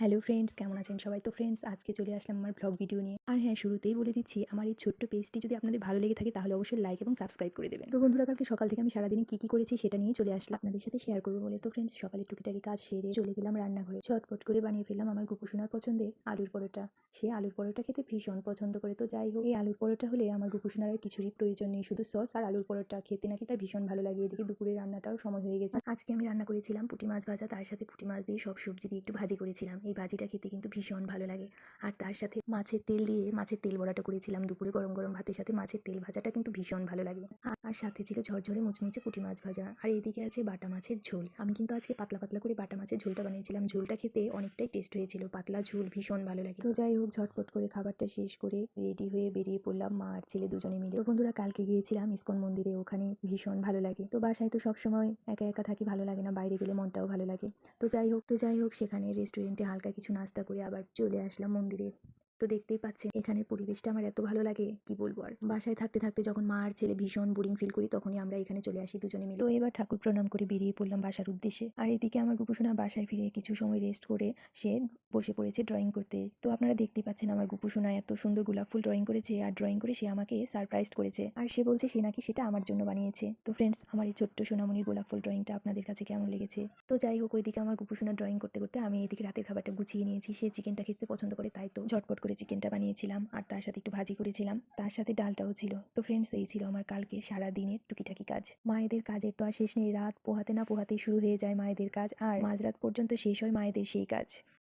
Hello friends, কেমন আছেন সবাই? তো ফ্রেন্ডস, আজকে চলে আসলাম আমার ব্লগ ভিডিও নিয়ে। আর হ্যাঁ, শুরুতেই বলে দিচ্ছি, আমার এই ছোট্ট পেজটি যদি আপনাদের ভালো লেগে থাকে তাহলে অবশ্যই লাইক এবং সাবস্ক্রাইব করে দেবেন। তো বন্ধুরা, কালকে সকাল থেকে আমি সারাদিনে কি করেছি সেটা নিয়ে চলে আসলাম আপনাদের সাথে শেয়ার করবো বলে। তো ফ্রেন্ডস, সকালে টুকিটাকি কাজ সেরে চলে গেলাম রান্নাঘরে। ঝটপট করে বানিয়ে ফেললাম আমার গুপুসোনার পছন্দের আলুর পরোটা। সে আলুর পরোটা খেতে ভীষণ পছন্দ করে। তো যাই হোক, এই আলুর পরোটা হলে আমার গুপুসোনার আর কিছুরই প্রয়োজন নেই, শুধু সস আর আলুর পরোটা খেতে নাকি তার ভীষণ ভালো লাগে। এদিকে দুপুরে রান্নাটাও সময় হয়ে গেছে। আজকে আমি রান্না করেছিলাম পুঁটি মাছ ভাজা, তার সাথে পুঁটি মাছ দিয়ে সব সবজি দিয়ে একটু ভাজি করেছিলাম। এই ভাজিটা খেতে কিন্তু ভীষণ ভালো লাগে। আর তার সাথে মাছের তেল দিয়ে মাছের তেল বড়াটা করেছিলাম দুপুরে গরম গরম ভাতের সাথে। মাছের তেল ভাজাটা কিন্তু ভীষণ ভালো লাগে। আর সাথে ছিল ঝরঝরে মুচমুচে পুঁটি মাছ ভাজা। আর এদিকে আছে বাটা মাছের ঝোল। আমি কিন্তু আজকে পাতলা পাতলা করে বাটা মাছের ঝোলটা বানিয়েছিলাম। ঝোলটা খেতে অনেকটাই টেস্ট হয়েছিল, পাতলা ঝোল, ভীষণ ভালো লাগে। তো যাই হোক, ঝটপট করে খাবারটা শেষ করে রেডি হয়ে বেরিয়ে পড়লাম মা আর ছেলে দুজনে মিলে। তো বন্ধুরা, কালকে গিয়েছিলাম ইসকন মন্দিরে, ওখানে ভীষণ ভালো লাগে। তো বাসায় তো সবসময় একা একা থাকি, ভালো লাগে না, বাইরে গেলে মনটাও ভালো লাগে। তো যাই হোক সেখানে রেস্টুরেন্টে হালকা কিছু নাস্তা করে আবার চলে আসলাম মন্দিরে। তো দেখতেই পাচ্ছেন এখানের পরিবেশটা আমার এত ভালো লাগে, কি বলবো আর। বাসায় থাকতে থাকতে যখন মা আর ছেলে ভীষণ বোরিং ফিল করি, তখনই আমরা এখানে চলে আসি দুজনে মিলে। তো এবার ঠাকুর প্রণাম করে বেরিয়ে পড়লাম বাসার উদ্দেশ্যে। আর এদিকে আমার গুপুসোনা বাসায় ফিরে কিছু সময় রেস্ট করে সে বসে পড়েছে ড্রয়িং করতে। তো আপনারা দেখতেই পাচ্ছেন আমার গুপুসোনা এত সুন্দর গোলাপ ফুল ড্রয়িং করেছে, আর ড্রয়িং করে সে আমাকে সারপ্রাইজ করেছে। আর সে বলছে সে নাকি সেটা আমার জন্য বানিয়েছে। তো ফ্রেন্ডস, আমার এই ছোট্ট সোনামণির গোলাপ ফুল ড্রয়িংটা আপনাদের কাছে কেমন লেগেছে? তো যাই হোক, ওইদিকে আমার গুপুসোনা ড্রয়িং করতে করতে আমি এদিকে রাতের খাবারটা গুছিয়ে নিয়েছি। সে চিকেনটা খেতে পছন্দ করে, তাই তো ঝটপট করে চিকেনটা বানিয়েছিলাম। আর তার সাথে একটু ভাজি করেছিলাম, তার সাথে ডালটাও ছিল। তো ফ্রেন্ডস, এই ছিল আমার কালকে সারা দিনের টুকিটাকি কাজ। মায়েদের কাজের তো আর শেষ নেই। রাত পোহাতে না পোহাতেই শুরু হয়ে যায় মায়েদের কাজ, আর মাঝরাত পর্যন্ত শেষ হয় মায়েদের সেই কাজ।